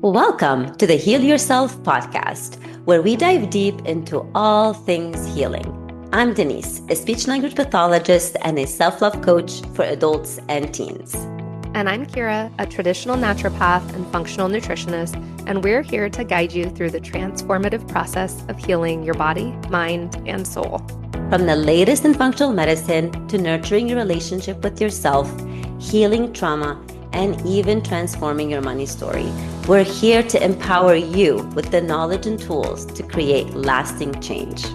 Welcome to the Heal Yourself podcast, where we dive deep into all things healing. I'm Denise, a speech language pathologist and a self love coach for adults and teens. And I'm Kira, a traditional naturopath and functional nutritionist, and we're here to guide you through the transformative process of healing your body, mind, and soul. From the latest in functional medicine to nurturing your relationship with yourself, healing trauma, and even transforming your money story, we're here to empower you with the knowledge and tools to create lasting change.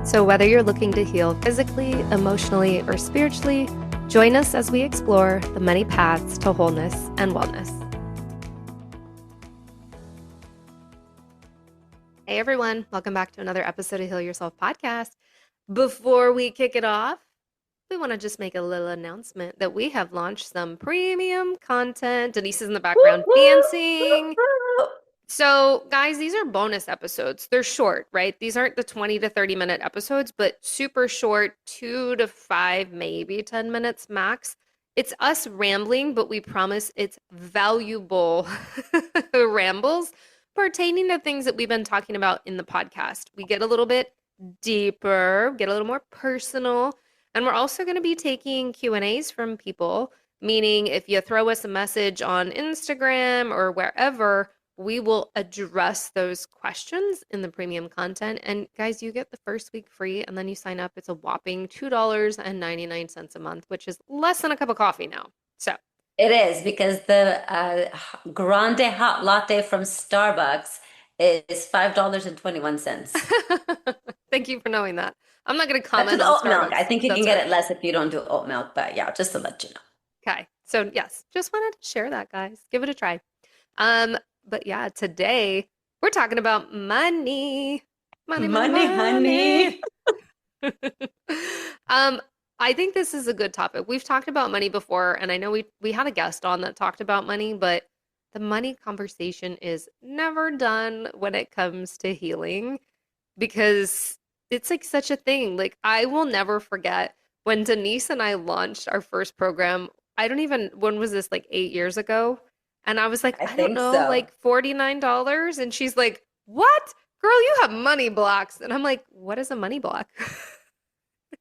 So whether you're looking to heal physically, emotionally, or spiritually, join us as we explore the many paths to wholeness and wellness. Hey everyone, welcome back to another episode of Heal Yourself podcast. Before we kick it off, we want to just make a little announcement that we have launched some premium content. Denise is in the background dancing. So, guys, these are bonus episodes. They're short, right? These aren't the 20 to 30 minute episodes, but super short, 2 to 5, maybe 10 minutes max. It's us rambling, but we promise it's valuable rambles pertaining to things that we've been talking about in the podcast. We get a little bit deeper, get a little more personal, and we're also going to be taking Q&As from people, meaning if you throw us a message on Instagram or wherever, we will address those questions in the premium content. And guys, you get the first week free, and then you sign up. It's a whopping $2.99 a month, which is less than a cup of coffee now. So it is, because the grande hot latte from Starbucks is $5.21. Thank you for knowing that. I'm not going to That's comment with on oat milk. Starbucks. I think you That's can get right. it less if you don't do oat milk, but yeah, just to let you know. Okay. So yes, just wanted to share that, guys. Give it a try. But yeah, today we're talking about money. Money, honey. I think this is a good topic. We've talked about money before, and I know we had a guest on that talked about money, but the money conversation is never done when it comes to healing because it's like such a thing. Like I will never forget when Denise and I launched our first program. I don't even, when was this, like 8 years ago? And I was like, I I don't think know, so. like $49. And she's like, what? Girl, you have money blocks. And I'm like, what is a money block?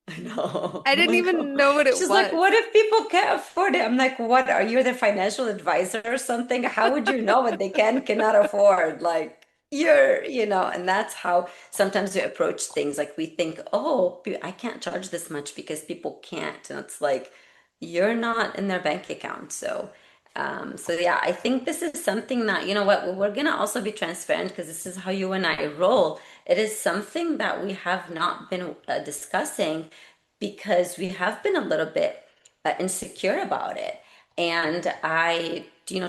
I know. I didn't even know what it She's like, was. what if people can't afford it? I'm like, what? Are you the financial advisor or something? How would you know what they cannot afford? Like, and that's how sometimes we approach things. Like we think, oh, I can't charge this much because people can't. And it's like, you're not in their bank account. So yeah, I think this is something that, you know what, we're gonna also be transparent because this is how you and I roll. It is something that we have not been discussing because we have been a little bit insecure about it. And I,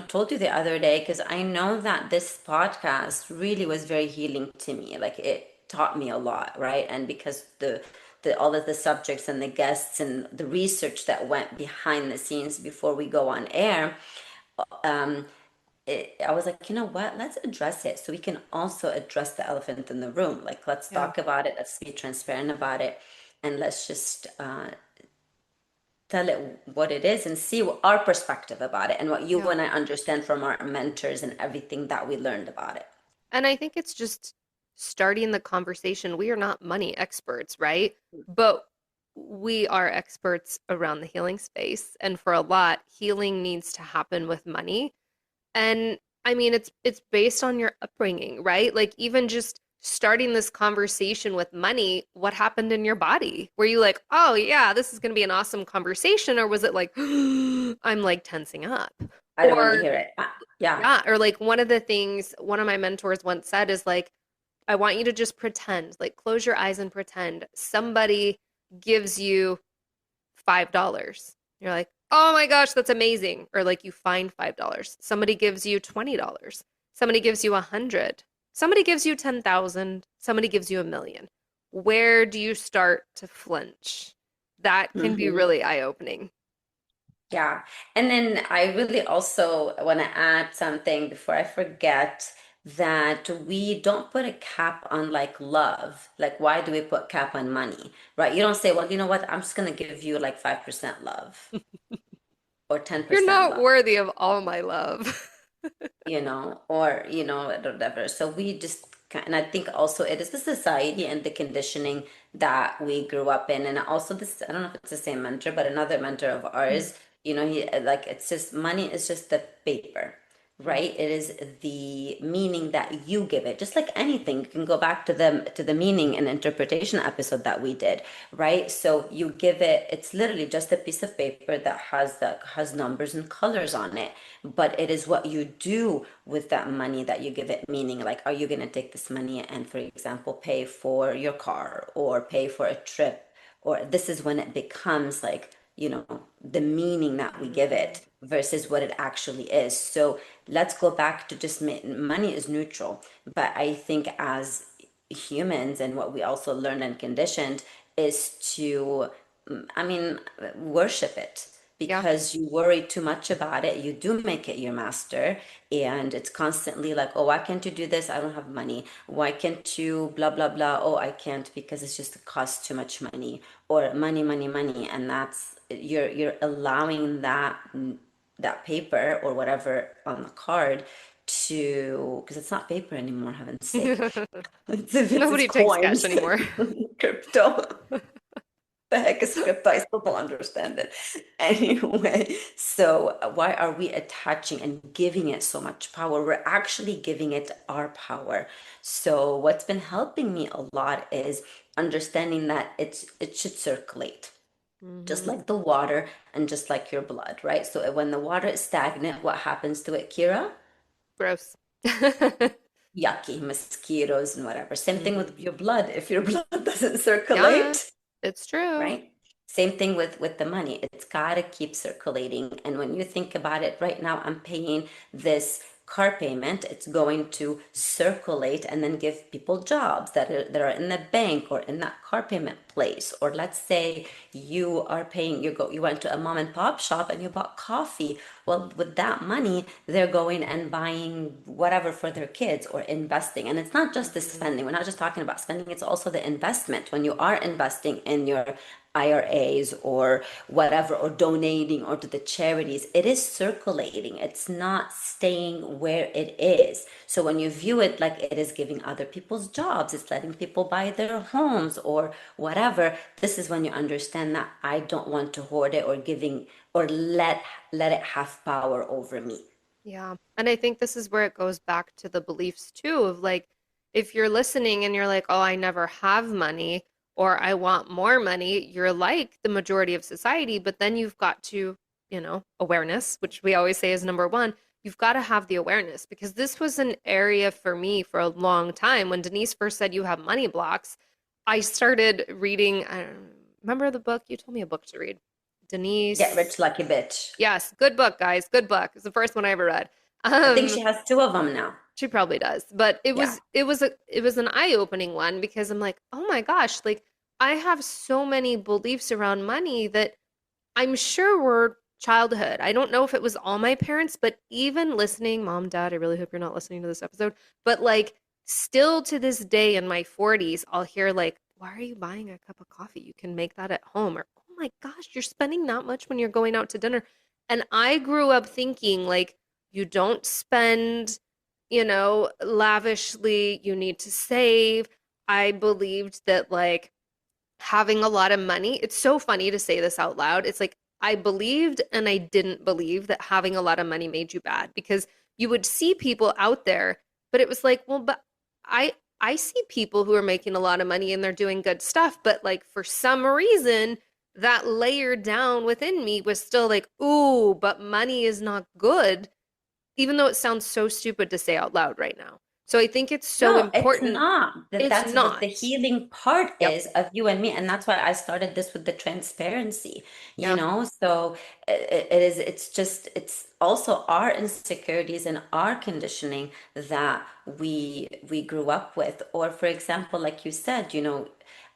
told you the other day because I know that this podcast really was very healing to me. Like it taught me a lot, right? And because the all of the subjects and the guests and the research that went behind the scenes before we go on air, um, I was like, you know what? Let's address it so we can also address the elephant in the room. Like, let's Yeah. talk about it. Let's be transparent about it, and let's just tell it what it is and see our perspective about it and what you Yeah. and I understand from our mentors and everything that we learned about it. And I think it's just starting the conversation. We are not money experts, right? But we are experts around the healing space. And for a lot, healing needs to happen with money. And I mean, it's based on your upbringing, right? Like even just starting this conversation with money, what happened in your body? Were you like, oh yeah, this is going to be an awesome conversation? Or was it like, I'm like tensing up? I don't want to Or hear it. Yeah. yeah, or like one of the things one of my mentors once said is like, I want you to just pretend, like close your eyes and pretend somebody gives you $5. You're like, oh my gosh, that's amazing. Or like you find $5. Somebody gives you $20. Somebody gives you 100. Somebody gives you 10,000. Somebody gives you 1,000,000. Where do you start to flinch? That can be Mhm. really eye-opening. Yeah. And then I really also want to add something before I forget that we don't put a cap on like love. Like, why do we put cap on money? Right? You don't say, well, you know what? I'm just going to give you like 5% love or You're 10% not love. worthy of all my love. or, whatever. So we just, and I think also it is the society and the conditioning that we grew up in. And also this, I don't know if it's the same mentor, but another mentor of Mm, ours, he like, it's just money is just the paper, mm, right? It is the meaning that you give it. Just like anything, you can go back to the meaning and interpretation episode that we did, right? So you give it, it's literally just a piece of paper that has numbers and colors on it. But it is what you do with that money that you give it meaning. Like, are you gonna take this money and, for example, pay for your car or pay for a trip? Or this is when it becomes like, the meaning that we give mm. it versus what it actually is. So let's go back to just money is neutral. But I think as humans, and what we also learned and conditioned is to, I mean, worship it. Yeah. Because you worry too much about it, you do make it your master, and it's constantly like, oh, why can't you do this? I don't have money. Why can't you blah blah blah? Oh, I can't because it's just it costs too much money, or money, money, money, and that's you're allowing that paper or whatever on the card to, because it's not paper anymore, heaven's sake. It's Nobody takes cash coins, anymore. crypto. The heck is crypto? I still don't understand it. Anyway, so why are we attaching and giving it so much power? We're actually giving it our power. So what's been helping me a lot is understanding that it should circulate just Hmm. like the water and just like your blood, right? So when the water is stagnant, what happens to it, Kira? Gross. Yucky, mosquitoes and whatever. Same thing Hmm. with your blood. If your blood doesn't Yeah, circulate, it's true. right? Same thing with the money. It's got to keep circulating. And when you think about it, right now I'm paying this car payment. It's going to circulate and then give people jobs that are in the bank or in that car payment place. Or let's say you are paying, you went to a mom and pop shop and you bought coffee. Well, with that money, they're going and buying whatever for their kids or investing. And it's not just the Hmm. spending. We're not just talking about spending, it's also the investment. When you are investing in your IRAs or whatever, or donating or to the charities, it is circulating. It's not staying where it is. So when you view it like it is giving other people's jobs, it's letting people buy their homes or whatever, this is when you understand that I don't want to hoard it or giving or let it have power over me. Yeah. And I think this is where it goes back to the beliefs too of like, if you're listening and you're like, oh, I never have money or I want more money, you're like the majority of society. But then you've got to, awareness, which we always say is number one. You've got to have the awareness because this was an area for me for a long time. When Denise first said you have money blocks, I started reading. I don't remember the book. You told me a book to read. Get Denise. rich lucky bitch. Yes, good book, guys. Good book. It's the first one I ever read. I think Um, she has two of them now. she probably does, but it Yeah. was it was a it was an eye-opening one because I'm like, oh my gosh, like I have so many beliefs around money that I'm sure were childhood. I don't know if it was all my parents, but even listening, mom, dad, I really hope you're not listening to this episode, but like still to this day in my 40s, I'll hear like, why are you buying a cup of coffee? You can make that at home. Or, oh my gosh, you're spending that much when you're going out to dinner. And I grew up thinking like, you don't spend, lavishly, you need to save. I believed that like having a lot of money, it's so funny to say this out loud. It's like I believed and I didn't believe that having a lot of money made you bad because you would see people out there, but it was like, well, but I see people who are making a lot of money and they're doing good stuff, but like for some reason that layered down within me was still like, ooh, but money is not good, even though it sounds so stupid to say out loud right now. So I think it's so No, it's important. not. It's That's what the not. healing part Yep. is of you and me. And that's why I started this with the transparency, Yeah. So it's just, it's also our insecurities and our conditioning that we grew up with. Or for example, like you said,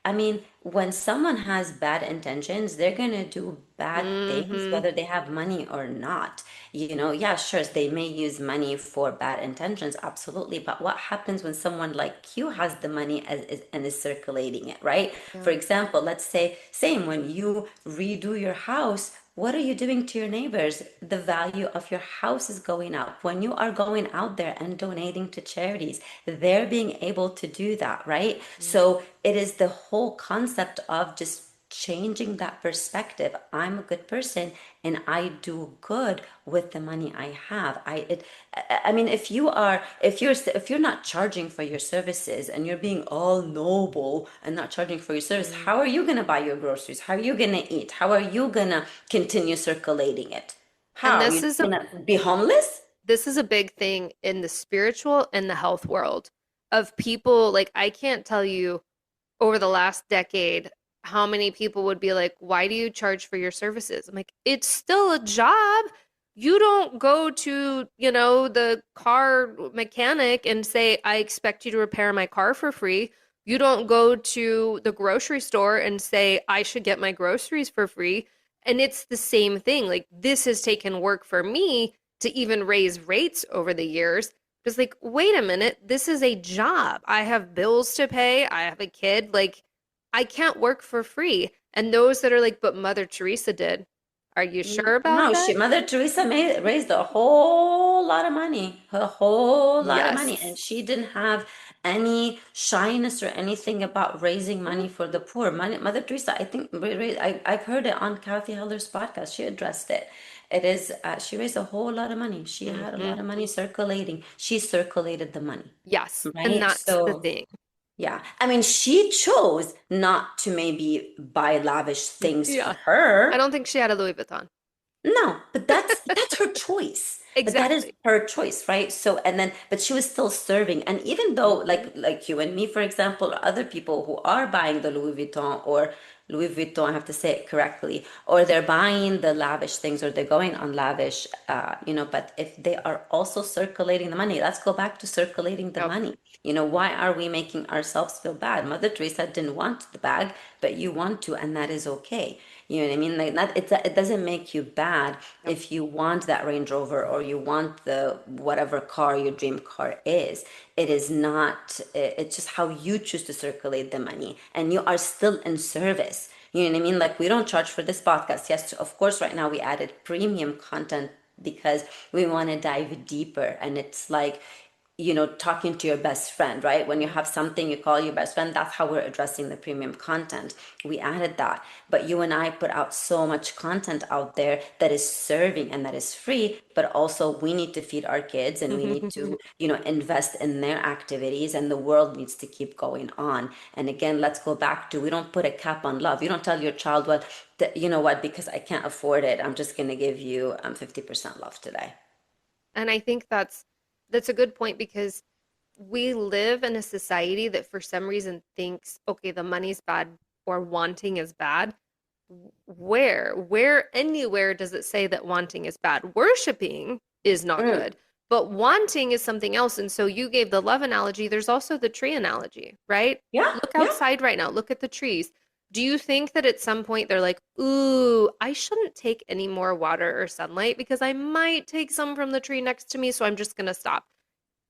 I mean, when someone has bad intentions, they're gonna do bad things, Mm-hmm. whether they have money or not. Yeah, sure, they may use money for bad intentions, absolutely. But what happens when someone like you has the money and is circulating it, right? For Yeah. example, let's say, same when you redo your house, what are you doing to your neighbors? The value of your house is going up. When you are going out there and donating to charities, they're being able to do that, right? Mm. So it is the whole concept of just changing that perspective. I'm a good person and I do good with the money I have. I mean, if you're not charging for your services and you're being all noble and not charging for your service, Mm. how are you gonna buy your groceries? How are you gonna eat? How are you gonna continue circulating it? And How? You're this is a gonna be homeless? this is a big thing in the spiritual and the health world of people. Like, I can't tell you over the last decade how many people would be like, why do you charge for your services? I'm like, it's still a job. You don't go to, the car mechanic and say, I expect you to repair my car for free. You don't go to the grocery store and say, I should get my groceries for free. And it's the same thing. Like, this has taken work for me to even raise rates over the years. It's like, wait a minute, this is a job. I have bills to pay. I have a kid. Like, I can't work for free. And those that are like, but Mother Teresa did. Are you sure about No, that? Mother Teresa raised a whole lot of money, a whole lot of money, and Yes. she didn't have any shyness or anything about raising money for the poor. Mother Teresa, I think, I've heard it on Kathy Heller's podcast. She addressed it. It is, she raised a whole lot of money. She had a Mm-hmm. lot of money circulating. She circulated the money, Yes. And right? that's the So, thing. yeah. I mean, she chose not to maybe buy lavish things for Yeah. I her. don't think she had a Louis Vuitton. No, but that's her choice. But that is Exactly. her choice, right? So and then but she was still serving. And even though Mm-hmm. like you and me, for example, or other people who are buying the Louis Vuitton, I have to say it correctly, or they're buying the lavish things or they're going on lavish but if they are also circulating the money, let's go back to circulating the Yep. money. Why are we making ourselves feel bad? Mother Teresa didn't want the bag, but you want to, and that is okay. You know what I mean? Like that, it doesn't make you bad Yep. if you want that Range Rover or you want the whatever car your dream car is. It is not. It's just how you choose to circulate the money, and you are still in service. You know what I mean? Like we don't charge for this podcast. Yes, of course. Right now we added premium content because we want to dive deeper, and it's like talking to your best friend, right? When you Mm-hmm. have something, you call your best friend. That's how we're addressing the premium content. We added that. But you and I put out so much content out there that is serving and that is free, but also we need to feed our kids and we need to, invest in their activities, and the world needs to keep going on. And again, let's go back to, we don't put a cap on love. You don't tell your child, well, you know what, because I can't afford it, I'm just going to give you 50% love today. And I think that's a good point because we live in a society that for some reason thinks, okay, the money's bad or wanting is bad. Where anywhere does it say that wanting is bad? Worshiping is not Mm, good, but wanting is something else. And so you gave the love analogy. There's also the tree analogy, right? yeah, Look yeah. outside right now. Look at the trees. Do you think that at some point they're like, ooh, I shouldn't take any more water or sunlight because I might take some from the tree next to me, so I'm just going to stop?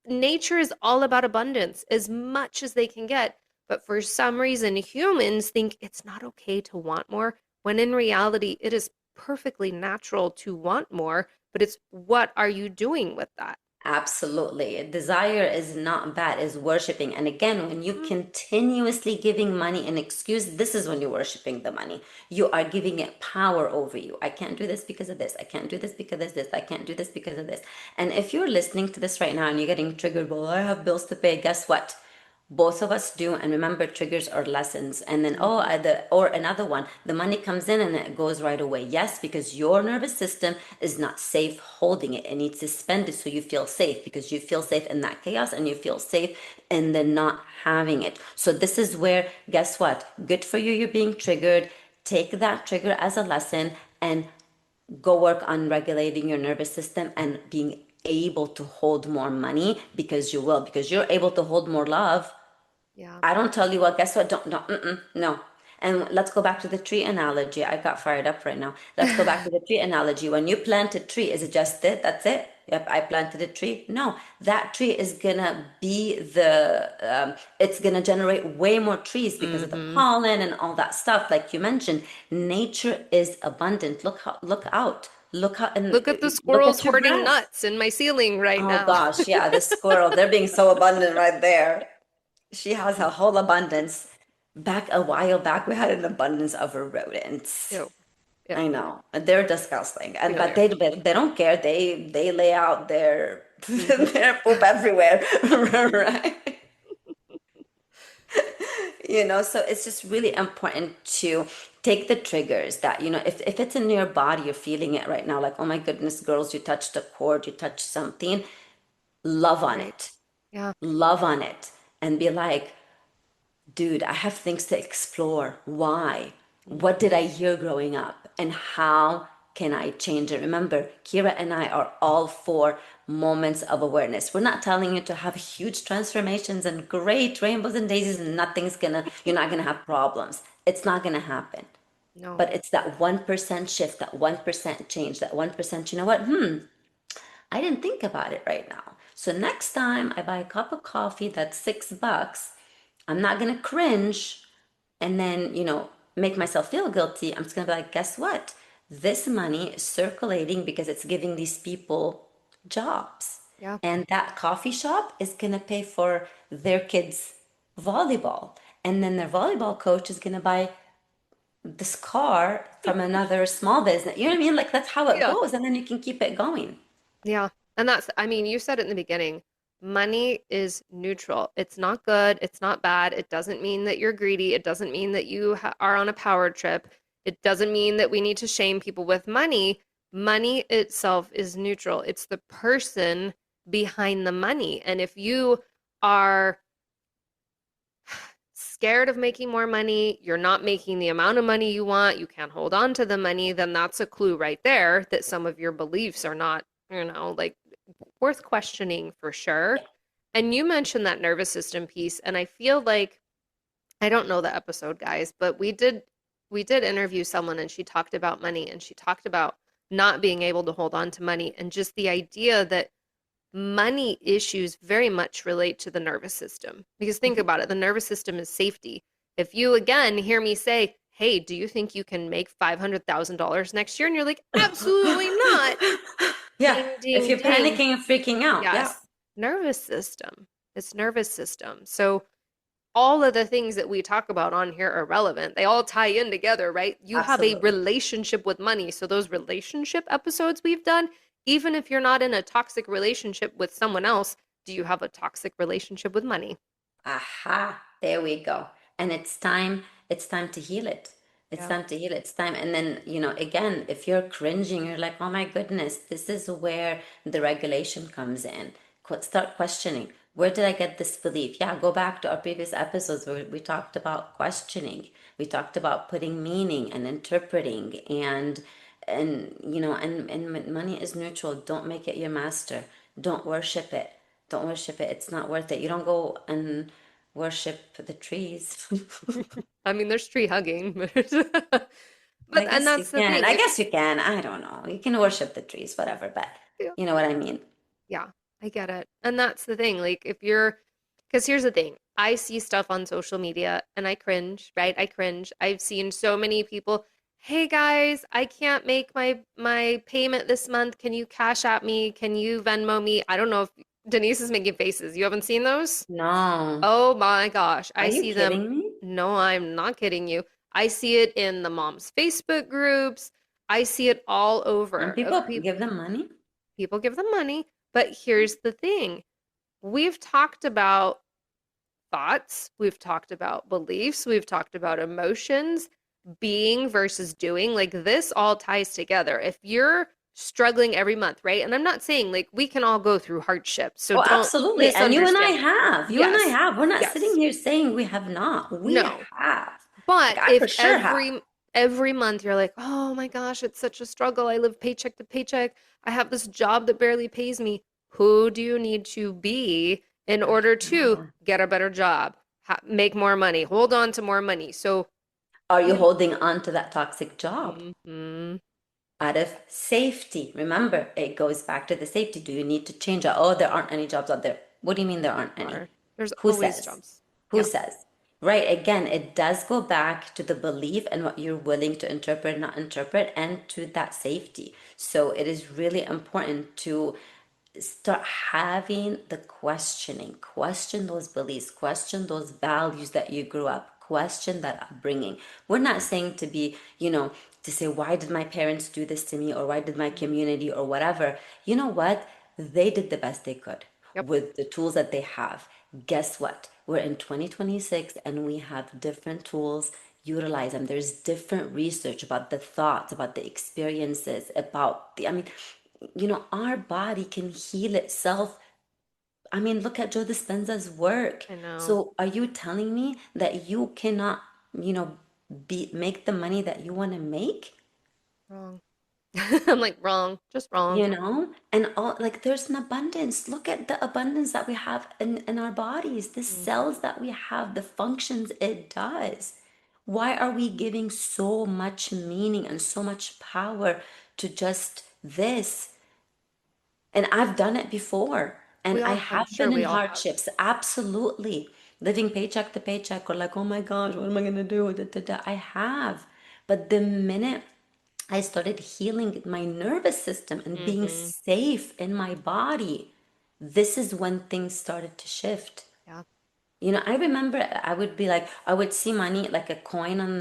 Nature is all about abundance as much as they can get. But for some reason, humans think it's not okay to want more, when in reality, it is perfectly natural to want more. But it's what are you doing with that? Absolutely. Desire is not bad, is worshiping. And again, when you Mhm. continuously giving money an excuse, this is when you're worshiping the money. You are giving it power over you. I can't do this because of this. I can't do this because of this. I can't do this because of this. And if you're listening to this right now and you're getting triggered, well, I have bills to pay, guess what? Both of us do. And remember, triggers are lessons. And then Mhm. or another one, the money comes in and it goes right away. Yes, because your nervous system is not safe holding it. It needs to spend it so you feel safe, because you feel safe in that chaos and you feel safe in the not having it. So this is where, guess what, good for you, you're being triggered. Take that trigger as a lesson and go work on regulating your nervous system and being able to hold more money, because you will, because you're able to hold more love. Yeah. I don't tell you, well, guess what? Don't, no. And let's go back to the tree analogy. I got fired up right now. Let's go back to the tree analogy. When you plant a tree, is it just it? That's it? Yep, I planted a tree. No, that tree is gonna be it's gonna generate way more trees because of the Mm-hmm. pollen and all that stuff. Like you mentioned, nature is abundant. Look out. Look out and Look at the look squirrels at your hoarding grass. nuts in my ceiling right Oh now. gosh, yeah, the squirrel, they're being so abundant right there. She has a whole abundance. Back a while back, we had an abundance of rodents. Ew. Ew. I know. They're disgusting. We And know but they're. they don't care. They lay out their Mm-hmm. their poop everywhere. Right? So it's just really important to take the triggers that, if it's in your body, you're feeling it right now, like, oh my goodness, girls, you touched a cord, you touched something, love on Right. it. Yeah. Love on it and be like, dude, I have things to explore. Why? What did I Mm-hmm. hear growing up? And how can I change it? Remember, Kira and I are all for moments of awareness. We're not telling you to have huge transformations and great rainbows and daisies and you're not gonna have problems. It's not gonna happen. No. But it's that 1% shift, that 1% change, that 1%, you know what? I didn't think about it right now. So next time I buy a cup of coffee that's $6, I'm not gonna cringe and then, make myself feel guilty. I'm just gonna be like, guess what? This money is circulating because it's giving these people jobs. Yeah. And that coffee shop is gonna pay for their kids' volleyball. And then their volleyball coach is gonna buy this car from another small business. You know what I mean? Like that's how it Yeah. goes. And then you can keep it going. Yeah. And I mean, you said it in the beginning. Money is neutral. It's not good. It's not bad. It doesn't mean that you're greedy. It doesn't mean that you are on a power trip. It doesn't mean that we need to shame people with money. Money itself is neutral. It's the person behind the money. And if you are scared of making more money, you're not making the amount of money you want, you can't hold on to the money, then that's a clue right there that some of your beliefs are not, like worth questioning for sure. And you mentioned that nervous system piece, and I feel like I don't know the episode, guys, but we did interview someone and she talked about money and she talked about not being able to hold on to money and just the idea that money issues very much relate to the nervous system. Because think about it, the nervous system is safety. If you again hear me say, hey, do you think you can make $500,000 next year? And you're like, absolutely not. Yeah. Ding, If ding, you're ding. panicking and freaking out. Yeah. Yes, nervous system. It's nervous system. So all of the things that we talk about on here are relevant. They all tie in together, right? You have a Absolutely. relationship with money. So those relationship episodes we've done, even if you're not in a toxic relationship with someone else, do you have a toxic relationship with money? Aha, there we go. And it's time to heal it. It's Yeah. time to heal it. It's time. And then, again, if you're cringing, you're like, oh my goodness, this is where the regulation comes in. Start questioning. Where did I get this belief? Yeah, go back to our previous episodes where we talked about questioning. We talked about putting meaning and interpreting and money is neutral. Don't make it your master. Don't worship it. Don't worship it. It's not worth it. You don't go and worship the trees. I mean, there's tree hugging, but I and guess you that's the can. thing. I If guess you can. I don't know. You can worship the trees, whatever, but yeah, you know what I mean. yeah, I get it. And that's the thing. Like if you're, because here's the thing. I see stuff on social media and I cringe, right? I cringe. I've seen so many people, "Hey guys, I can't make my payment this month. Can you cash at me? Can you Venmo me?" I don't know if Denise is making faces. You haven't seen those? No. Oh my gosh. Are I you see them. kidding me? No, I'm not kidding you. I see it in the mom's Facebook groups. I see it all And over of people give them money? people give them money. But here's the thing. We've talked about thoughts, we've talked about beliefs, we've talked about emotions, being versus doing. Like this all ties together. If you're struggling every month, right? And I'm not saying like we can all go through hardships. So Oh, don't absolutely. And you and I misunderstand me. have. You and I Yes. have. We're not sitting Yes. here saying we have not. We No. have. Like But I if for sure have. every month you're like, "Oh my gosh, it's such a struggle. I live paycheck to paycheck. I have this job that barely pays me." Who do you need to be in order to Uh-huh. get a better job, make more money, hold on to more money? So Are you You holding on to that toxic job mm-hmm. out of safety? Remember, it goes back to the safety. Do you need to change it? Oh, there aren't any jobs out there. What do you mean there aren't any? Are. There's Who always says? jobs. Who Yeah. says? Right, again, it does go back to the belief and what you're willing to interpret, not interpret, and to that safety. So it is really important to start having the questioning, question those beliefs, question those values that you grew up, question that upbringing. We're not saying to be, to say, why did my parents do this to me, or why did my Mhm. community, or whatever. You know what? They did the best they could Yep. with the tools that they have. Guess what? We're in 2026 and we have different tools. Utilize them. There's different research about the thoughts, about the experiences, about the, I mean, our body can heal itself. I mean, look at Joe Dispenza's work. I know. So are you telling me that you cannot, you know, make the money that you want to make? Wrong. I'm like, wrong. Just wrong. And all, like, there's an abundance. Look at the abundance that we have in our bodies, the Hmm. cells that we have, the functions it does. Why are we giving so much meaning and so much power to just this? And I've done it before. And We I all, I'm have sure been we in all have. hardships, absolutely. Living paycheck to paycheck, or like, oh my gosh, what am I going to do? Da, da, da. I have. But the minute I started healing my nervous system and being Hmm. safe in my body, this is when things started to shift. Yeah. I remember I would be like, I would see money like a coin on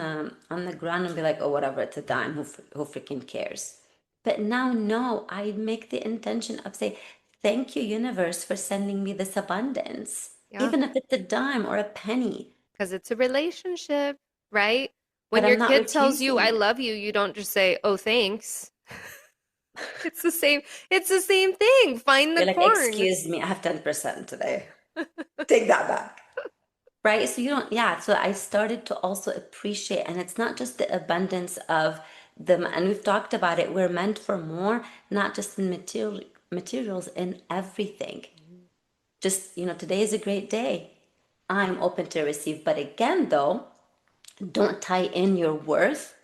the ground and be like, oh, whatever, it's a dime. Who freaking cares? But now, no, I make the intention of say, thank you, universe, for sending me this abundance, Yeah. even if it's a dime or a penny. Because it's a relationship, right? But When I'm your not kid tells you, I refusing. love you, you don't just say, oh, thanks. It's the same. It's the same thing. Find the You're like, corn. excuse me, I have 10% today. Take that back. Right? So you don't, yeah. So I started to also appreciate, and it's not just the abundance of them, and we've talked about it. We're meant for more, not just in materials, in everything. Mhm. Just, today is a great day. I'm open to receive. But again, though, don't tie in your worth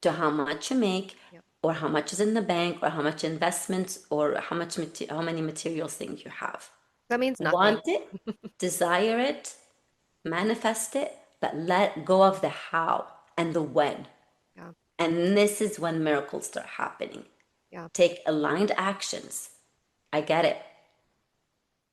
to how much you make, Yep. or how much is in the bank, or how much investments, or how many materials things you have. That means Want nothing. it, desire it, manifest it, but let go of the how and the when. Yeah. And this is when miracles start happening. Yeah. Take aligned actions. I get it.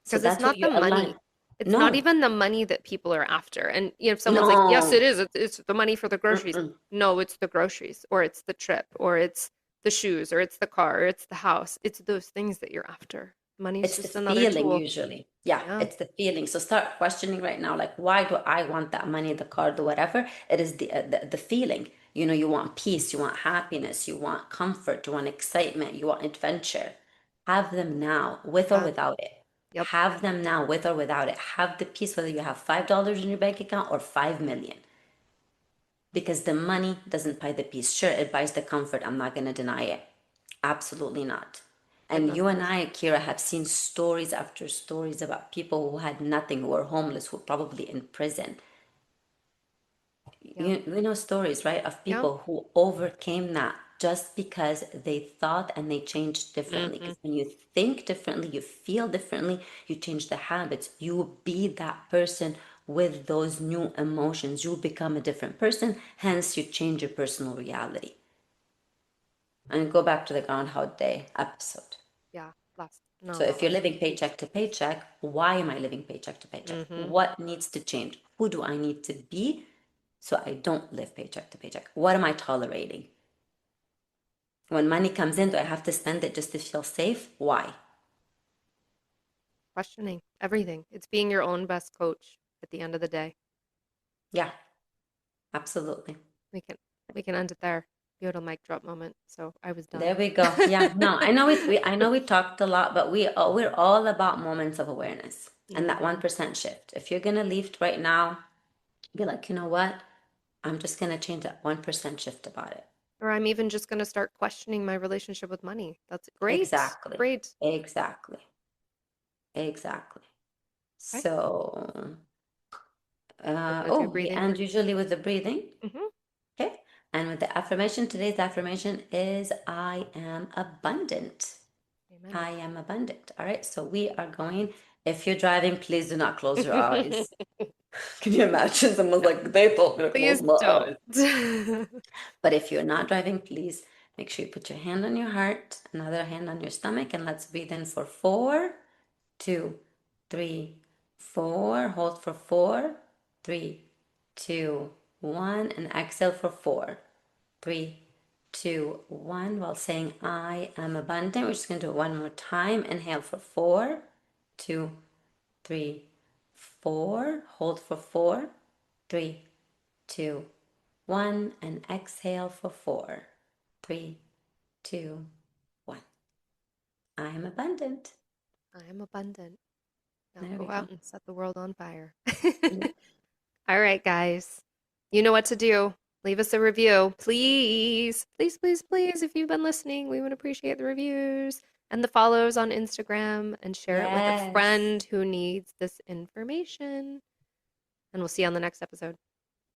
So Because it's that's what not the you're aligned. money. It's not No, even the money that people are after. And if someone's like, yes, it no. is. It's the money for the groceries. Mm-mm. No, it's the groceries, or it's the trip, or it's the shoes, or it's the car, or it's the house. It's those things that you're after. Money's It's the just another feeling tool. usually. Yeah, Yeah. it's the feeling. So start questioning right now, like, why do I want that money, the car, the whatever? It is the feeling. You want peace, you want happiness, you want comfort, you want excitement, you want adventure. Have them now, with or Yeah. without it. Yep. Have them now, with or without it. Have the peace, whether you have $5 in your bank account or 5 million, because the money doesn't buy the peace. Sure, it buys the comfort. I'm not going to deny it. Absolutely not. But And not you the and peace. I, Kira, have seen stories after stories about people who had nothing, who were homeless, who were probably in prison. Yeah. We know stories, right, of Yeah. people who overcame that just because they thought and they changed differently. Hmm. Because when you think differently, you feel differently, you change the habits, you will be that person with those new emotions. You become a different person, hence, you change your personal reality. And go back to the Groundhog Day episode. Yeah. Last, no, So not if you're last living week. paycheck to paycheck, why am I living paycheck to paycheck? Hmm. What needs to change? Who do I need to be so I don't live paycheck to paycheck? What am I tolerating? When money comes in, do I have to spend it just to feel safe? Why? Questioning everything. It's being your own best coach at the end of the day. Yeah, absolutely. We can we can end it there. Beautiful mic drop moment. So I was done. There we go. Yeah, no, I know I know we talked a lot, but we're all about moments of awareness and that Hmm. 1% shift. If you're gonna leave right now, be like, you know what? I'm just gonna change that 1% shift about it. Or I'm even just going to start questioning my relationship with money. That's great. Exactly. Great. Exactly. Exactly. Okay. So, We're going to do oh, we breathing end work. usually with the breathing. Hmm. Okay. And with the affirmation, today's affirmation is I am abundant. Amen. I am abundant. All right. So we are going. If you're driving, please do not close your eyes. Can you imagine someone's No, like, they told me to close please my don't. eyes? But if you're not driving, please make sure you put your hand on your heart, another hand on your stomach, and let's breathe in for 4, 2, 3, 4. Hold for 4, 3, 2, 1, and exhale for 4, 3, 2, 1. While saying I am abundant, we're just going to do it one more time. Inhale for 4, 2, 3, 4. Hold for 4, 3, 2, 1, and exhale for 4, 3, 2, 1. I am abundant. I am abundant. Now There we go go. out and set the world on fire. Yeah. All right, guys. You know what to do. Leave us a review, please. Please, please, please. If you've been listening, we would appreciate the reviews and the follows on Instagram and share it with a Yes. friend who needs this information. And we'll see you on the next episode.